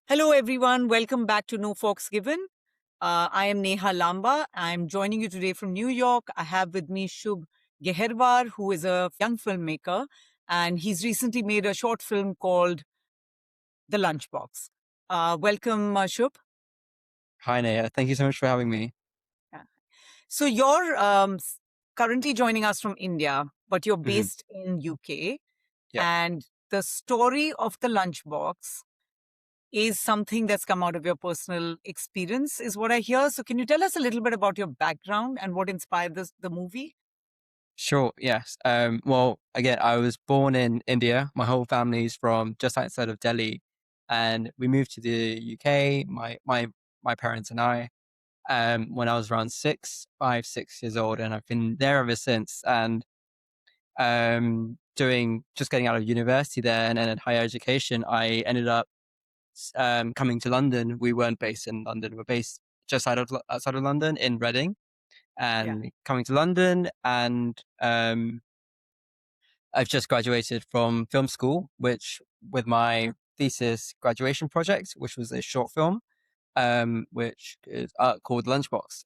Hello, everyone. Welcome back to No Forks Given. I am Neha Lamba. I'm joining you today from New York. I have with me Shubh Geherwar, who is a young filmmaker, and he's recently made a short film called The Lunchbox. Welcome, Shubh. Hi, Naya. Thank you so much for having me. Yeah. So you're currently joining us from India, but you're hmm based in UK, Yeah, and the story of The Lunchbox is something that's come out of your personal experience, is what I hear. So, can you tell us a little bit about your background and what inspired the movie? sure. Yes. Well, again, I was born in India. My whole family's from just outside of Delhi, and we moved to the UK. My parents and I. When I was around 6 years old, and I've been there ever since. And doing just getting out of university there, and then in higher education, I ended up coming to London. We weren't based in London. We're based just outside of London in Reading. Yeah, And coming to London, and I've just graduated from film school, which with my thesis graduation project, which was a short film, which is called Lunchbox.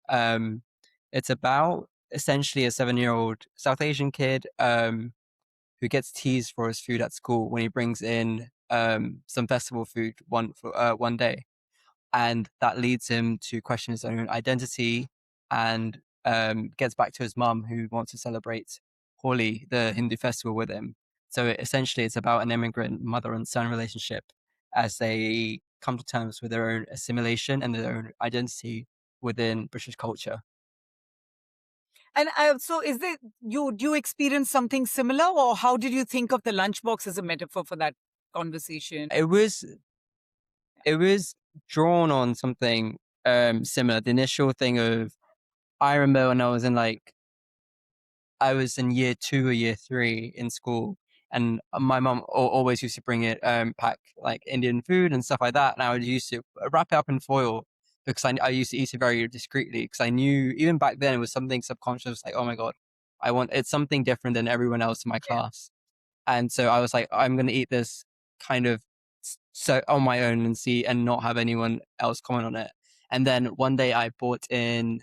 It's about essentially a 7-year-old South Asian kid who gets teased for his food at school when he brings in some festival food one day, and that leads him to question his own identity and gets back to his mum who wants to celebrate Holi, the Hindu festival, with him. So essentially, it's about an immigrant mother and son relationship as they come to terms with their own assimilation and their own identity within British culture. and so is there you do you experience something similar, or how did you think of the lunchbox as a metaphor for that conversation? It was it was drawn on something similar. The initial thing of I remember when I was in year 2 or year 3 in school, and my mum always used to bring it, pack like Indian food and stuff like that. And I would used to wrap it up in foil because I used to eat it very discreetly because I knew even back then it was something subconscious, like, oh my God, it's something different than everyone else in my Yeah, class. And so I was like, I'm going to eat this kind of so on my own and see and not have anyone else comment on it. And then one day I bought in,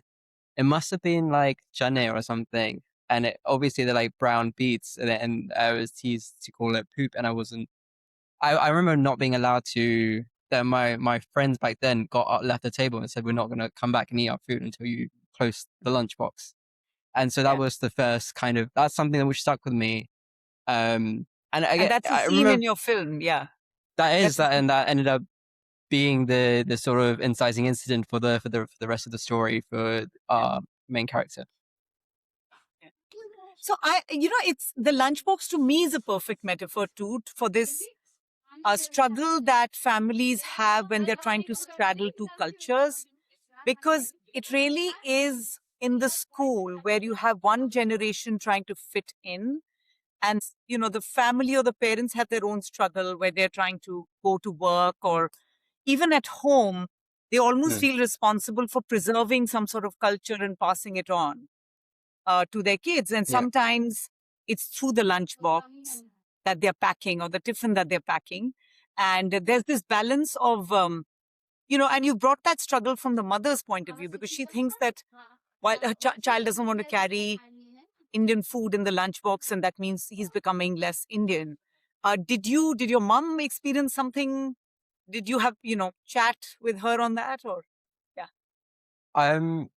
it must have been like chane or something. And obviously they're like brown beets, and I was teased to call it poop. And I wasn't, I remember not being allowed to, that my friends back then got left the table and said, we're not going to come back and eat our food until you close the lunchbox. And so that yeah. was the first kind of, that's something that which stuck with me. And And that's a I scene in remember your film. Yeah, that is that's a that, scene. and that ended up being the sort of inciting incident for the rest of the story for Yeah, our main character. yeah. So it's the lunchbox to me is a perfect metaphor too for this struggle that families have when they're trying to straddle two cultures, because it really is in the school where you have one generation trying to fit in, and the family or the parents have their own struggle where they're trying to go to work, or even at home they almost Mm, feel responsible for preserving some sort of culture and passing it on to their kids. And yeah. sometimes it's through the lunchbox that they're packing or the tiffin that they're packing. And there's this balance of, and you brought that struggle from the mother's point of view, because she thinks that while her child doesn't want to carry Indian food in the lunchbox, and that means he's becoming less Indian. Did your mom experience something? Did you have, chat with her on that, or? Yeah, Um,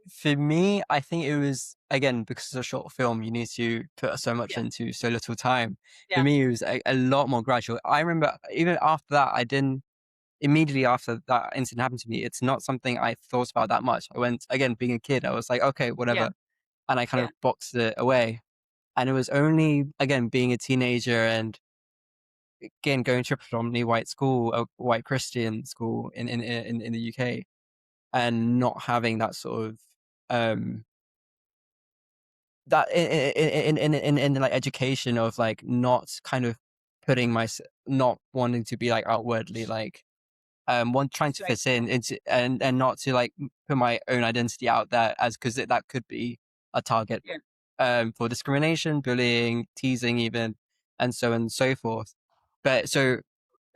for me, I think it was again because it's a short film. You need to put so much yeah, into so little time. For yeah, me, it was a lot more gradual. I remember even after that, I didn't immediately after that incident happened to me. It's not something I thought about that much. I went again, being a kid, I was like, okay, yeah, whatever, and I kind yeah, of boxed it away. And it was only again being a teenager and again going to a predominantly white school, a white Christian school in the UK, and not having that sort of um that in like education of like not kind of putting my not wanting to be like outwardly like one trying to right, fit in into and not to like put my own identity out there as because that could be a target yeah, for discrimination, bullying, teasing even, and so on and so forth. But so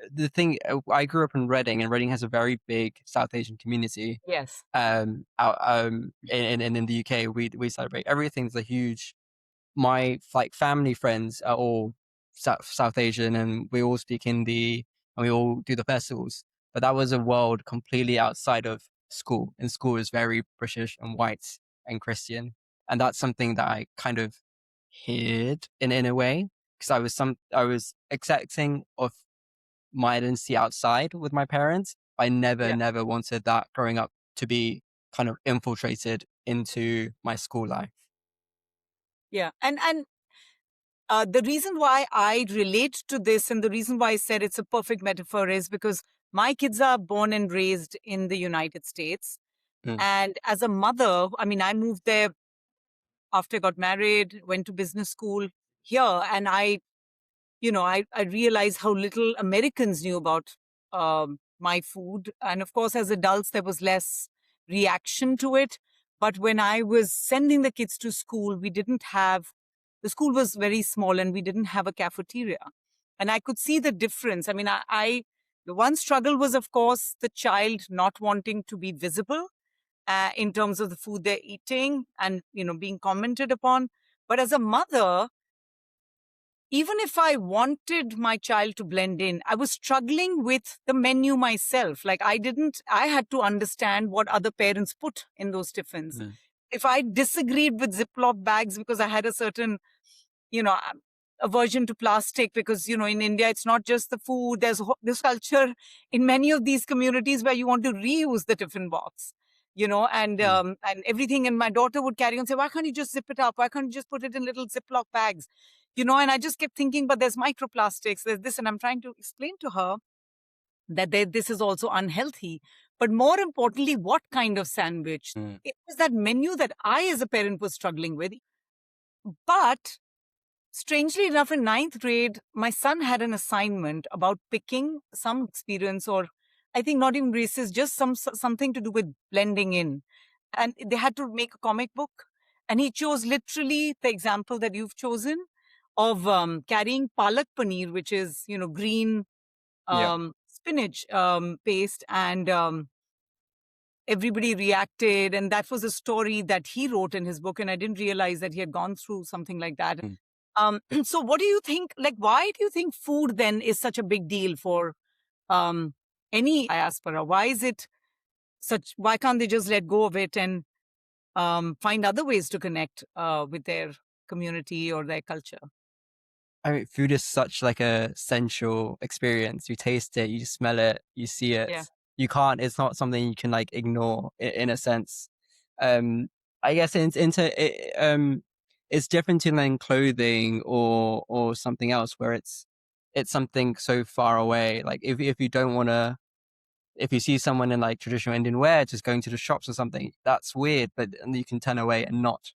the thing, I grew up in Reading, and Reading has a very big South Asian community. Yes. Out in the UK, we celebrate everything's a huge. My like family friends are all South Asian, and we all speak Hindi, and we all do the festivals. But that was a world completely outside of school, and school is very British and white and Christian, and that's something that I kind of hid in a way, because I was accepting of my identity outside with my parents. I Yeah. never wanted that growing up to be kind of infiltrated into my school life. Yeah. And the reason why I relate to this and the reason why I said it's a perfect metaphor is because my kids are born and raised in the United States. Mm, And as a mother, I mean, I moved there after I got married, went to business school here, and I realized how little Americans knew about my food. And of course, as adults, there was less reaction to it. But when I was sending the kids to school, the school was very small and we didn't have a cafeteria. And I could see the difference. I mean, the one struggle was, of course, the child not wanting to be visible in terms of the food they're eating and, being commented upon. But as a mother, even if I wanted my child to blend in, I was struggling with the menu myself. Like I had to understand what other parents put in those tiffins. mm, If I disagreed with Ziploc bags because I had a certain, aversion to plastic, because, in India, it's not just the food. There's this culture in many of these communities where you want to reuse the tiffin box, mm. and everything. And my daughter would carry on and say, why can't you just zip it up? Why can't you just put it in little Ziploc bags? And I just kept thinking, but there's microplastics, there's this. And I'm trying to explain to her that this is also unhealthy. But more importantly, what kind of sandwich? Mm. It was that menu that I, as a parent, was struggling with. But strangely enough, in ninth grade, my son had an assignment about picking some experience, or I think not even racist, just something to do with blending in. And they had to make a comic book. And he chose literally the example that you've chosen of carrying palak paneer, which is, green Yeah. spinach paste. And everybody reacted. And that was a story that he wrote in his book. And I didn't realize that he had gone through something like that. Mm. So what do you think? Like, why do you think food then is such a big deal for um, any diaspora? Why is it why can't they just let go of it and find other ways to connect with their community or their culture? I mean, food is such like a sensual experience. You taste it, you smell it, you see it. Yeah. You can't. It's not something you can like ignore in a sense. Um, I guess it's different to than clothing or something else where it's something so far away. Like if you don't want to, if you see someone in like traditional Indian wear just going to the shops or something, that's weird. But you can turn away and not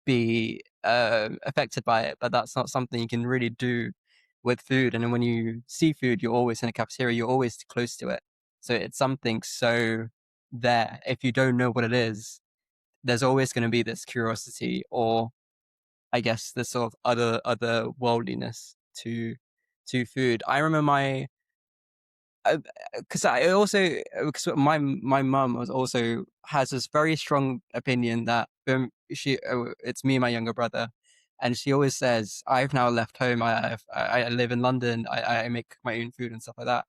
be affected by it, but that's not something you can really do with food. And then when you see food, you're always in a cafeteria, you're always close to it. So it's something so there. If you don't know what it is, there's always going to be this curiosity, or I guess this sort of other worldliness to food. I remember my because I also because my mum was also has this very strong opinion that it's me and my younger brother, and she always says I've now left home. I live in London. I make my own food and stuff like that.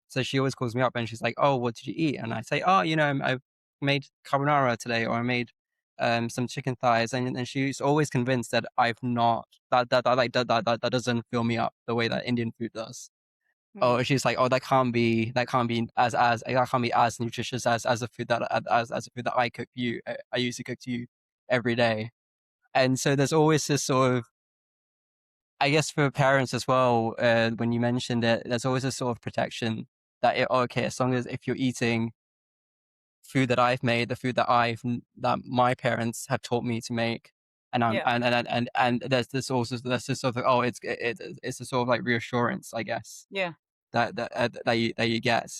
So she always calls me up and she's like, "Oh, what did you eat?" And I say, "Oh, I've made carbonara today, or I made some chicken thighs," and she's always convinced that I've not that doesn't fill me up the way that Indian food does. Hmm. Oh, she's like, "Oh, that can't be as that can't be as nutritious as a food that as a food that I cook for you. I used to cook to you every day." And so there's always this sort of, I guess for parents as well, when you mentioned it, there's always a sort of protection that okay, as long as if you're eating food that I've made, the food that that my parents have taught me to make, and I'm Yeah. and there's this sort of it's a sort of like reassurance, I guess, Yeah. that you get.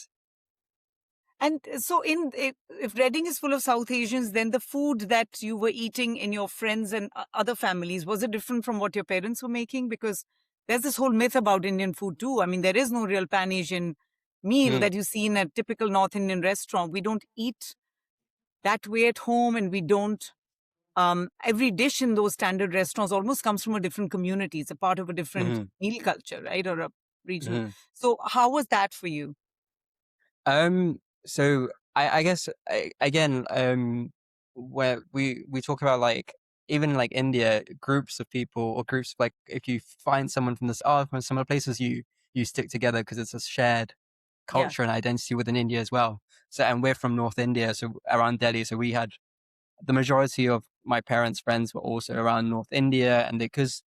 And so, if Reading is full of South Asians, then the food that you were eating in your friends and other families, was it different from what your parents were making? Because there's this whole myth about Indian food too. I mean, there is no real pan Asian meal Mm, that you see in a typical North Indian restaurant. We don't eat that way at home, and we don't. Every dish in those standard restaurants almost comes from a different community. It's a part of a different mhm, meal culture, right, or a regional. mhm. So, how was that for you? So I guess again, where we talk about like even like India, groups of people or groups of, like if you find someone from this from some other places, you stick together because it's a shared Yeah. culture and identity within India as well. So and we're from North India, so around Delhi, so we had the majority of my parents' friends were also around North India, and because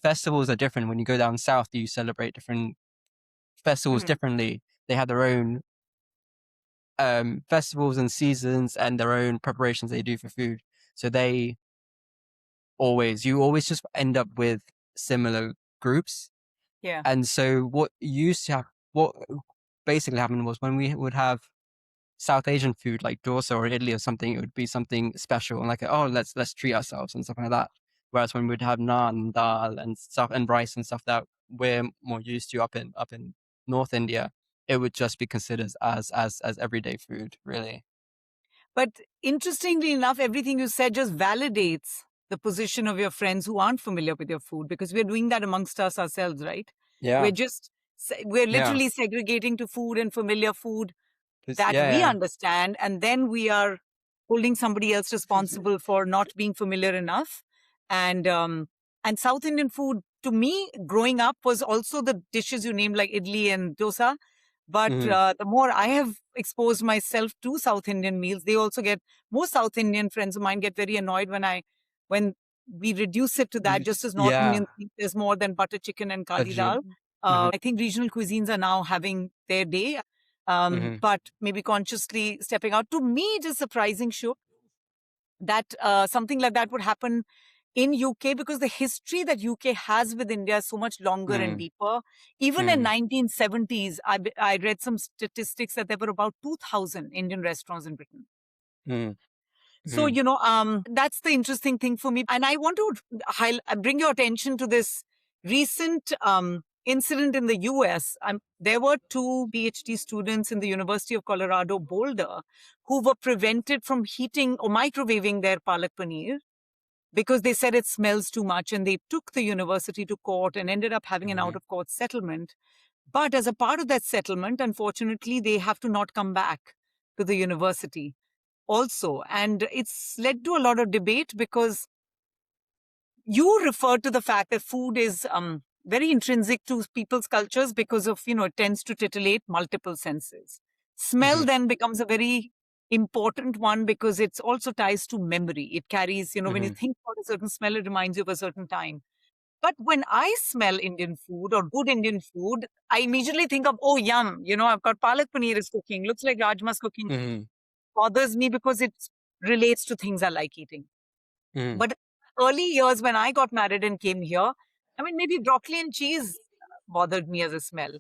festivals are different. When you go down south, you celebrate different festivals Mhm. differently. They have their own festivals and seasons and their own preparations they do for food. So you always just end up with similar groups. Yeah. And so what basically happened was when we would have South Asian food like dosa or idli or something, it would be something special and like, oh, let's treat ourselves and stuff like that. Whereas when we'd have naan and dal and stuff and rice and stuff that we're more used to up in North India, it would just be considered as everyday food, really. But interestingly enough, everything you said just validates the position of your friends who aren't familiar with your food, because we're doing that amongst us ourselves, right? Yeah. We're Yeah. literally segregating to food and familiar food that we Yeah. understand, and then we are holding somebody else responsible for not being familiar enough. And um and South Indian food, to me, growing up, was also the dishes you named, like idli and dosa. But Mm-hmm. the more I have exposed myself to South Indian meals, they also get, most South Indian friends of mine get very annoyed when we reduce it to that. Just as North Yeah. Indians think there's more than butter chicken and But kali dal, mm-hmm. I think regional cuisines are now having their day, Mm-hmm. but maybe consciously stepping out. To me, it is surprising, sure, that something like that would happen in UK, because the history that UK has with India is so much longer and deeper. Even in Mm-hmm. 1970s, I read some statistics that there were about 2,000 Indian restaurants in Britain. So, Mm-hmm. that's the interesting thing for me. And I want to bring your attention to this recent incident in the US. There were two PhD students in the University of Colorado, Boulder, who were prevented from heating or microwaving their palak paneer because they said it smells too much. And they took the university to court and ended up having an Mm-hmm. out of court settlement. But as a part of that settlement, unfortunately, they have to not come back to the university also. And it's led to a lot of debate, because you referred to the fact that food is very intrinsic to people's cultures, because of, it tends to titillate multiple senses. Smell Mm-hmm. then becomes a very important one, because it's also ties to memory. It carries, when you Mm-hmm. think about a certain smell, it reminds you of a certain time. But when I smell Indian food or good Indian food, I immediately think of, oh, yum, I've got palak paneer is cooking, looks like rajma's cooking. Mm-hmm. Bothers me because it relates to things I like eating. Mm-hmm. But early years when I got married and came here, I mean, maybe broccoli and cheese bothered me as a smell.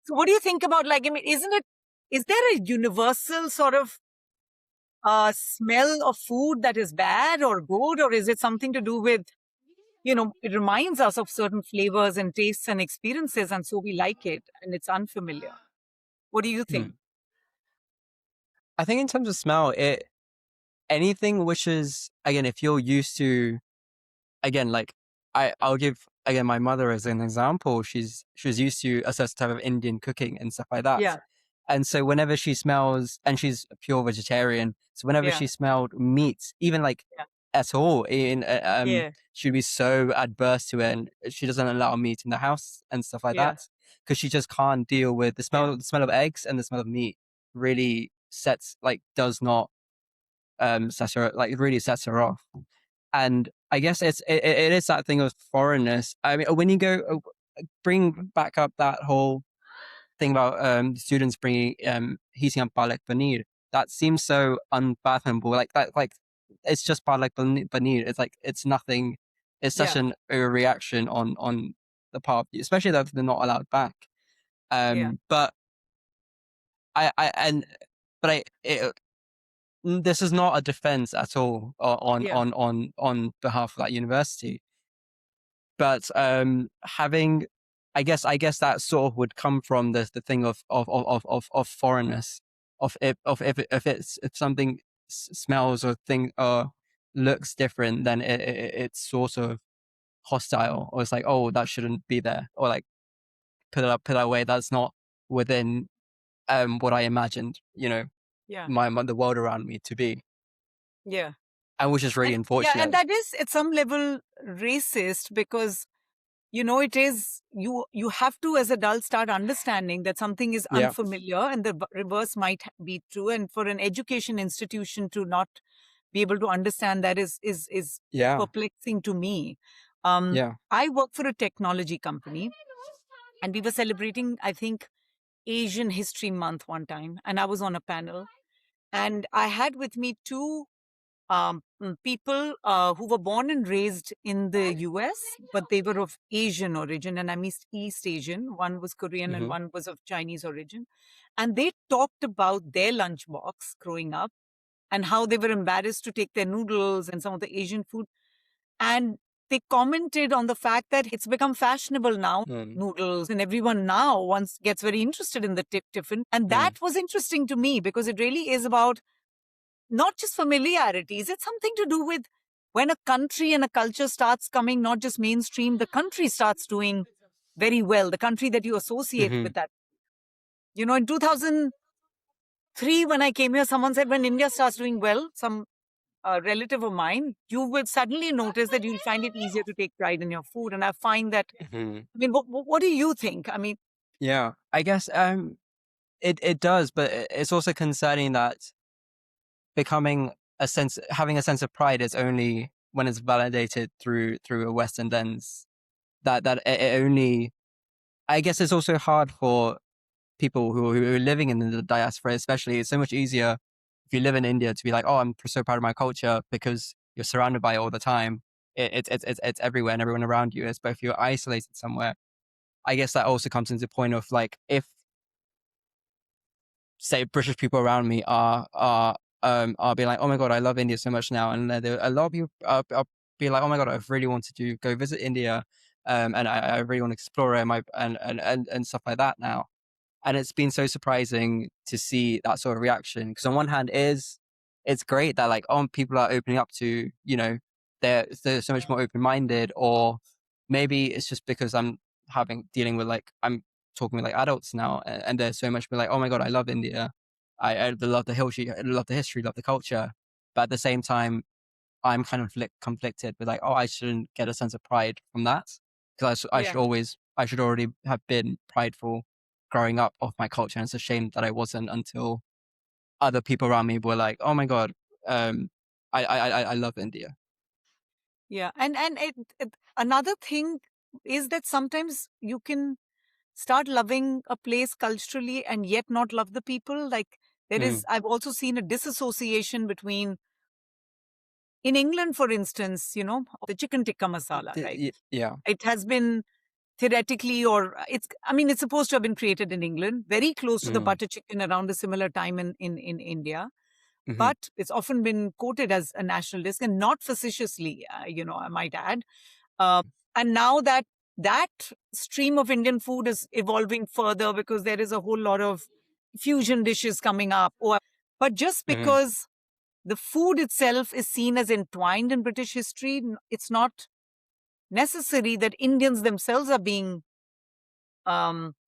So what do you think about, like, I mean, is there a universal sort of smell of food that is bad or good, or is it something to do with, it reminds us of certain flavors and tastes and experiences, and so we like it and it's unfamiliar? What do you Mm-hmm. think? I think in terms of smell, anything which is again, if you're used to again, like I'll give again my mother as an example. She's used to a certain type of Indian cooking and stuff like that. Yeah, And so whenever she smells, and she's a pure vegetarian, so whenever yeah, she smelled meat, even like yeah, at all, yeah, she'd be so adverse to it, and she doesn't allow meat in the house and stuff like yeah, that because she just can't deal with the yeah, smell. The smell of eggs and the smell of meat really does not set her like it really sets her off. And I guess it is that thing of foreignness. I mean, when you go bring back up that whole thing about students bringing heating up palak paneer, that seems so unfathomable. Like that, like it's just palak paneer. It's like it's nothing. It's such yeah, an reaction on the part, especially that they're not allowed back. yeah, But I and but I it, this is not a defense at all yeah, on behalf of that university. but having, I guess that sort of would come from the thing of foreignness, if something smells or thing or looks different, then it's sort of hostile, or it's like, oh, that shouldn't be there, or like put it away. That's not within what I imagined, Yeah. my the world around me to be, Yeah. and which is really And yeah, and unfortunate. that is at some level racist because it is you have to as adults start understanding that something is Yeah, unfamiliar, and the reverse might be true. And for an education institution to not be able to understand that is yeah, perplexing to me. Um, yeah. I work for a technology company, and we were celebrating, I think, Asian History Month one time, and I was on a panel, and I had with me two people who were born and raised in the US, but they were of Asian origin, and I'm East Asian. One was Korean and Hmm. one was of Chinese origin. And they talked about their lunchbox growing up and how they were embarrassed to take their noodles and some of the Asian food. And they commented on the fact that it's become fashionable now, Mm, noodles, and everyone now once gets very interested in the tiffin. And that mm, was interesting to me because it really is about not just familiarities, it's something to do with when a country and a culture starts coming, not just mainstream, the country starts doing very well, the country that you associate hmm. with that. In 2003, when I came here, someone said when India starts doing well, some relative of mine, you will suddenly notice that you'll find it easier to take pride in your food. And I find that, Hmm. I mean, what do you think? I mean, Yeah, I guess it does, but it's also concerning that having a sense of pride is only when it's validated through a Western lens. That it only, I guess it's also hard for people who are living in the diaspora, especially. It's so much easier if you live in India to be like, oh, I'm so proud of my culture because you're surrounded by it all the time. It's everywhere and everyone around you is. But if you're isolated somewhere, I guess that also comes into point of like, if say British people around me are being like, oh my god, I love India so much now, and a lot of people are be like, oh my god, I really want to go visit India, and I really want to explore it, and stuff like that now. And it's been so surprising to see that sort of reaction. Because on one hand, it's great that like, oh, people are opening up to, they're so much more open minded, or maybe it's just because dealing with like, I'm talking with like adults now, and they're so much more like, oh my god, I love India, I love the history, I love the history, love the culture, but at the same time, I'm kind of conflicted with like, oh, I shouldn't get a sense of pride from that, because yeah, I should already have been prideful growing up of my culture. And it's a shame that I wasn't until other people around me were like, oh my god, um, I love India. yeah. And another thing is that sometimes you can start loving a place culturally and yet not love the people. Like Mm, I've also seen a disassociation between, in England, for instance, the chicken tikka masala, right? yeah. It has been theoretically, or I mean, it's supposed to have been created in England, very close to the Mm, butter chicken around a similar time in India. hmm. But it's often been quoted as a national dish and not facetiously, I might add. Uh, and now that stream of Indian food is evolving further because there is a whole lot of fusion dishes coming up. But just Hmm. because the food itself is seen as entwined in British history, it's not necessary that Indians themselves are being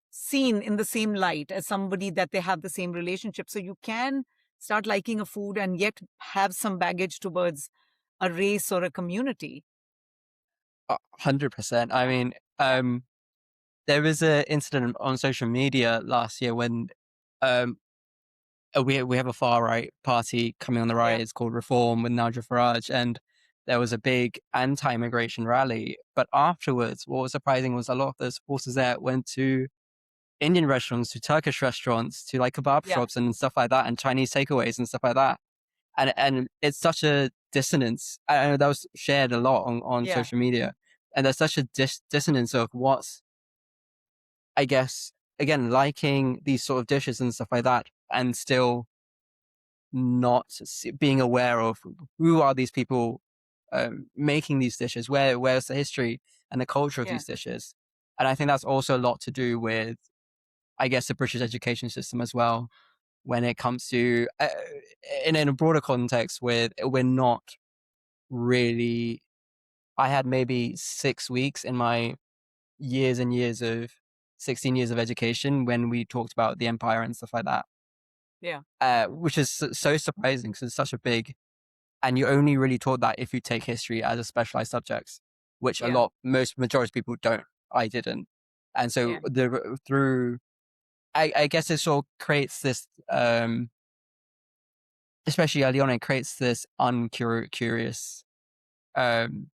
seen in the same light as somebody that they have the same relationship. So you can start liking a food and yet have some baggage towards a race or a community. 100%. I mean, there was an incident on social media last year when um, we have a far right party coming on the Yeah, rise called Reform with Nigel Farage, and there was a big anti-immigration rally. But afterwards, what was surprising was a lot of the supporters there went to Indian restaurants, to Turkish restaurants, to like kebab yeah, shops and stuff like that, and Chinese takeaways and stuff like that. And it's such a dissonance. I know that was shared a lot on yeah, social media, and there's such a dissonance of what's, I guess, again, liking these sort of dishes and stuff like that, and still not being aware of who are these people making these dishes, where's the history, and the culture of Yeah. these dishes. And I think that's also a lot to do with, I guess, the British education system as well, when it comes to, in a broader context, with we're not really. I had maybe 6 weeks in my years and years of 16 years of education when we talked about the empire and stuff like that, Yeah. which is so surprising because it's such a big, and you only really taught that if you take history as a specialized subject, which Yeah. most majority of people don't. I didn't. And so Yeah. through, I guess it sort of creates this, especially early on, it creates this uncurious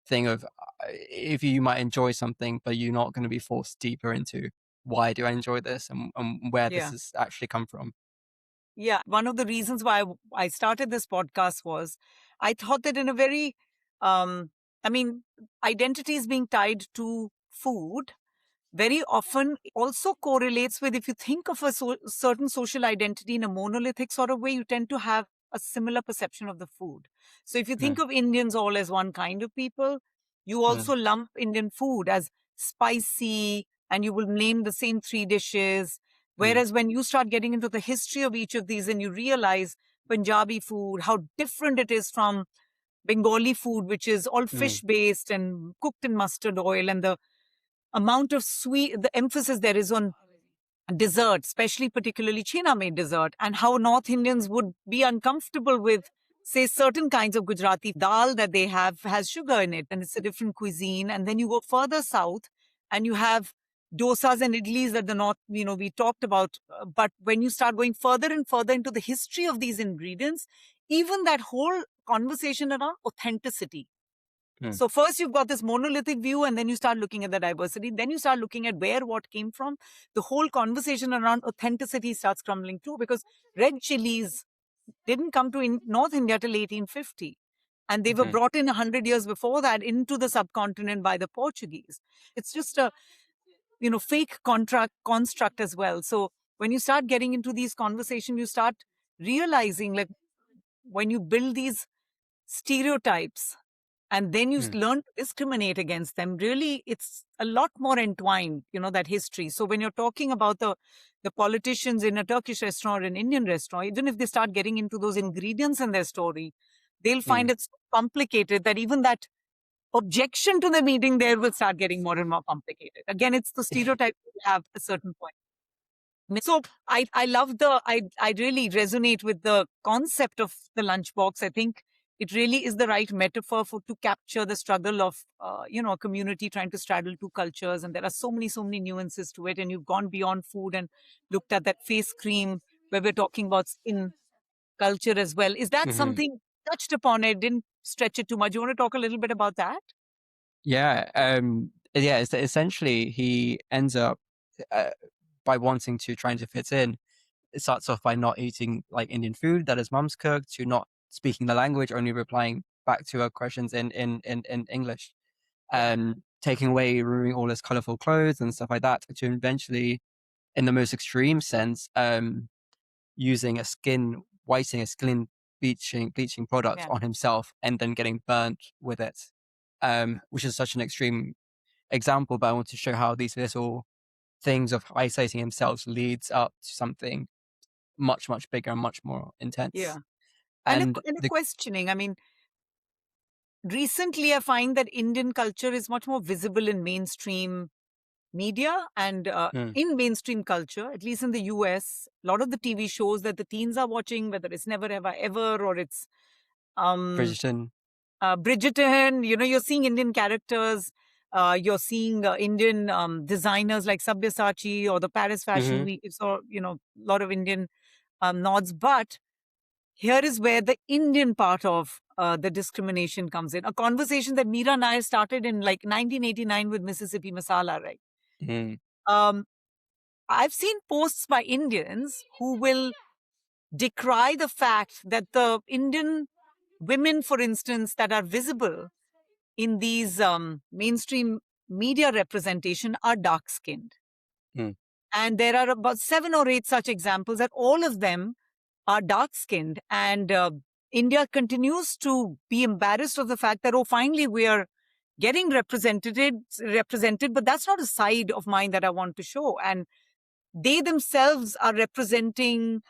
thing of, if you might enjoy something, but you're not going to be forced deeper into why do I enjoy this, and where this Yeah. has actually come from. Yeah. One of the reasons why I started this podcast was I thought that in a very, I mean, identity is being tied to food very often also correlates with, if you think of a certain social identity in a monolithic sort of way, you tend to have a similar perception of the food. So if you think Mm, of Indians all as one kind of people, you mm, also lump Indian food as spicy and you will name the same three dishes. mm, Whereas when you start getting into the history of each of these and you realize Punjabi food, how different it is from Bengali food, which is all mm, fish based and cooked in mustard oil, and the amount of sweet, the emphasis there is on dessert, especially particularly China made dessert, and how North Indians would be uncomfortable with, say, certain kinds of Gujarati dal that they have has sugar in it, and it's a different cuisine. And then you go further south and you have dosas and idlis that the North, we talked about. But when you start going further and further into the history of these ingredients, even that whole conversation around authenticity, mm, so first you've got this monolithic view, and then you start looking at the diversity. Then you start looking at where what came from. The whole conversation around authenticity starts crumbling too, because red chilies didn't come to North India till 1850. And they were mhm, brought in 100 years before that into the subcontinent by the Portuguese. It's just a, fake contract construct as well. So when you start getting into these conversations, you start realizing, like, when you build these stereotypes and then you mm, learn to discriminate against them, really it's a lot more entwined, that history. So when you're talking about the politicians in a Turkish restaurant or an Indian restaurant, even if they start getting into those ingredients in their story, they'll mm. find it so complicated that even that objection to the meeting there will start getting more and more complicated. Again, it's the stereotype we have at a certain point. So I love I really resonate with the concept of the lunchbox. I think it really is the right metaphor for to capture the struggle of a community trying to straddle two cultures, and there are so many nuances to it. And you've gone beyond food and looked at that face cream where we're talking about skin culture as well. Is that Mhm. something touched upon it? Didn't stretch it too much. You want to talk a little bit about that? Yeah, it's essentially he ends up, uh, by wanting to trying to fit in. It starts off by not eating like Indian food that his mum's cooked, to not speaking the language, only replying back to her questions in English, Yeah, taking away, removing all his colorful clothes and stuff like that, to eventually, in the most extreme sense, using whitening a skin bleaching product yeah, on himself and then getting burnt with it, which is such an extreme example, but I want to show how these little things of isolating himself leads up to something much, much bigger and much more yeah. intense. And And and a the questioning. I mean, recently I find that Indian culture is much more visible in mainstream media and mm, in mainstream culture, at least in the US. A lot of the TV shows that the teens are watching, whether it's Never Have I Ever or it's um, Bridgerton, Bridgerton, you're seeing Indian characters. You're seeing Indian designers like Sabyasachi or the Paris Fashion hmm Week. It's all, a lot of Indian nods. But here is where the Indian part of the discrimination comes in. A conversation that Meera Nair started in like 1989 with Mississippi Masala, right? mm, Um, I've seen posts by Indians who will decry the fact that the Indian women, for instance, that are visible in these mainstream media representation are dark skinned. mm, And there are about 7 or 8 such examples that all of them are dark skinned. And India continues to be embarrassed of the fact that, oh, finally, we are getting represented, but that's not a side of mine that I want to show. And they themselves are representing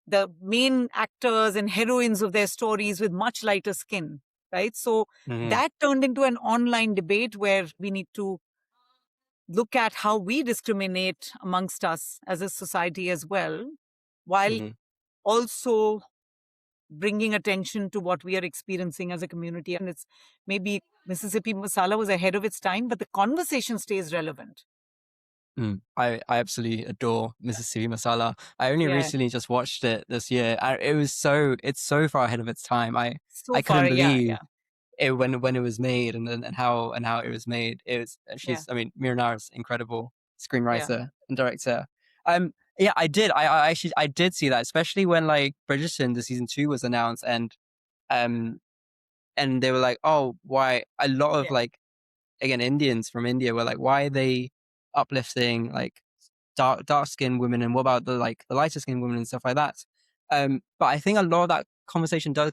the main actors and heroines of their stories with much lighter skin, right? So Hmm. that turned into an online debate where we need to look at how we discriminate amongst us as a society as well, while Hmm. also bringing attention to what we are experiencing as a community. And it's maybe Mississippi Masala was ahead of its time, but the conversation stays relevant. Mm. I absolutely adore Mississippi Masala. I only Yeah. recently just watched it this year. It's so far ahead of its time. So I far, couldn't yeah, believe yeah, it when it was made and how it was made. It was yeah, she's I mean Miranara's incredible yeah, screenwriter and director. Yeah, I did see that, especially when like Bridgerton the season 2 was announced um and they were like, oh, why a lot of yeah, like again Indians from India were like, why are they uplifting like dark skinned women, and what about the like the lighter skinned women and stuff like that? But I think a lot of that conversation does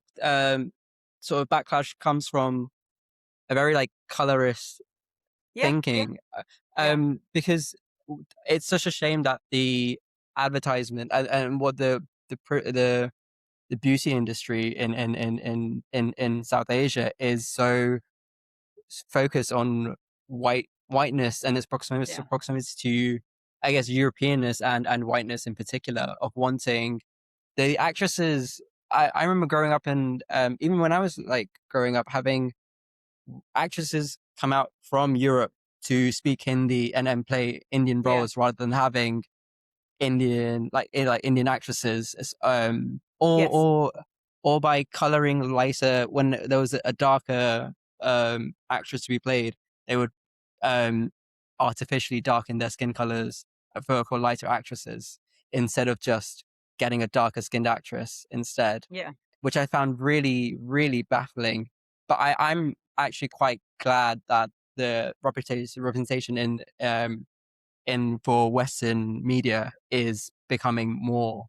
sort of backlash comes from a very like colorist yeah, yeah, thinking, yeah, because it's such a shame that the advertisement and what the beauty industry in South Asia is so focused on whiteness and its yeah, proximity to, I guess, Europeanness and whiteness in particular, of wanting the actresses. I remember growing up and even when I was like growing up, having actresses come out from Europe to speak Hindi and play Indian yeah, roles rather than having like Indian actresses, yes, or by coloring lighter when there was a darker actress to be played, they would um artificially darken their skin colors for lighter actresses instead of just getting a darker skinned actress instead, yeah, which I found really, really baffling. But I'm actually quite glad that the representation in for Western media is becoming more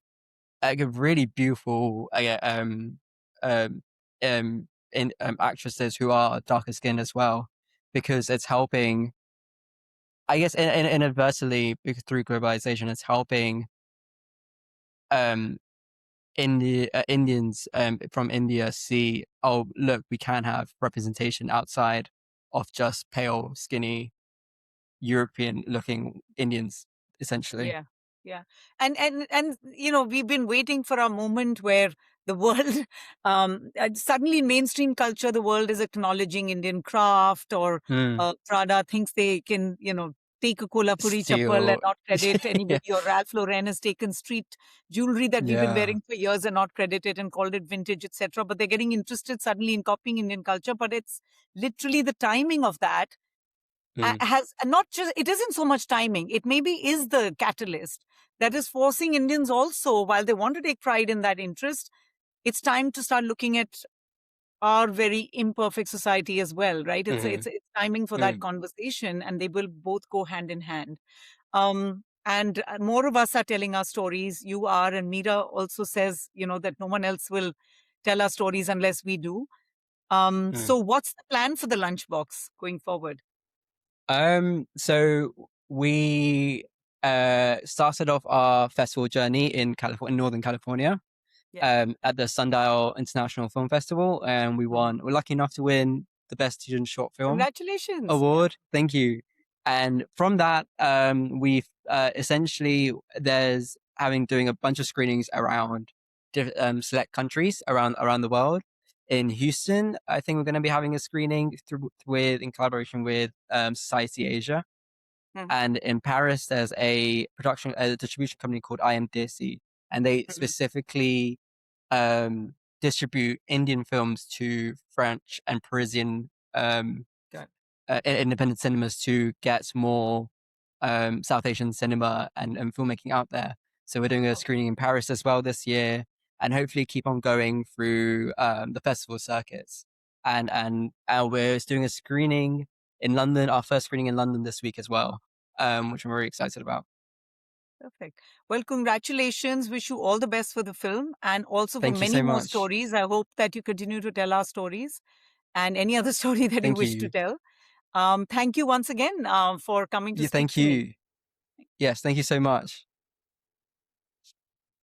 like a really beautiful um, in actresses who are darker skinned as well, because it's helping. I guess inadvertently because through globalization, it's helping um Indians from India see, oh, look, we can have representation outside of just pale, skinny, European looking Indians, essentially. yeah, yeah. And we've been waiting for a moment where the world, suddenly in mainstream culture, the world is acknowledging Indian craft, or Mm. Prada thinks they can, take a Kolhapuri chappal and Still, not credit anybody, or Ralph Lauren has taken street jewelry that we've been yeah. wearing for years and not credit it and called it vintage, etc. But they're getting interested suddenly in copying Indian culture. But it's literally the timing of that Mm. has not just, it isn't so much timing, it maybe is the catalyst that is forcing Indians also, while they want to take pride in that interest, it's time to start looking at our very imperfect society as well, right? it's Mhm. it's, it's timing for that Mm. conversation, and they will both go hand in hand. And more of us are telling our stories. You are, and Meera also says, that no one else will tell our stories unless we do. Mm. So what's the plan for the lunchbox going forward? So we started off our festival journey in California, in Northern California, Yeah. at the Sundial International Film Festival, and Mhm. we're lucky enough to win the Best Student Short Film Congratulations. Yeah. award. Thank you. And from that, we've essentially there's having doing a bunch of screenings around select countries around the world. In Houston, I think we're going to be having a screening in collaboration with Society Asia. Mhm. And in Paris, there's a distribution company called IMDC, and they Mhm. specifically um, distribute Indian films to French and Parisian Got independent cinemas to get more South Asian cinema and filmmaking out there. So we're doing a Okay. screening in Paris as well this year, and hopefully keep on going through the festival circuits. And we're doing a screening in London, our first screening in London this week as well, which I'm very excited about. Perfect. Well, congratulations. Wish you all the best for the film and also for Thank you many so more much. stories. I hope that you continue to tell our stories. and any other story that you Thank wish to you. tell. Thank you once again for coming to Yeah, speak thank to me. you. Yes, thank you so much.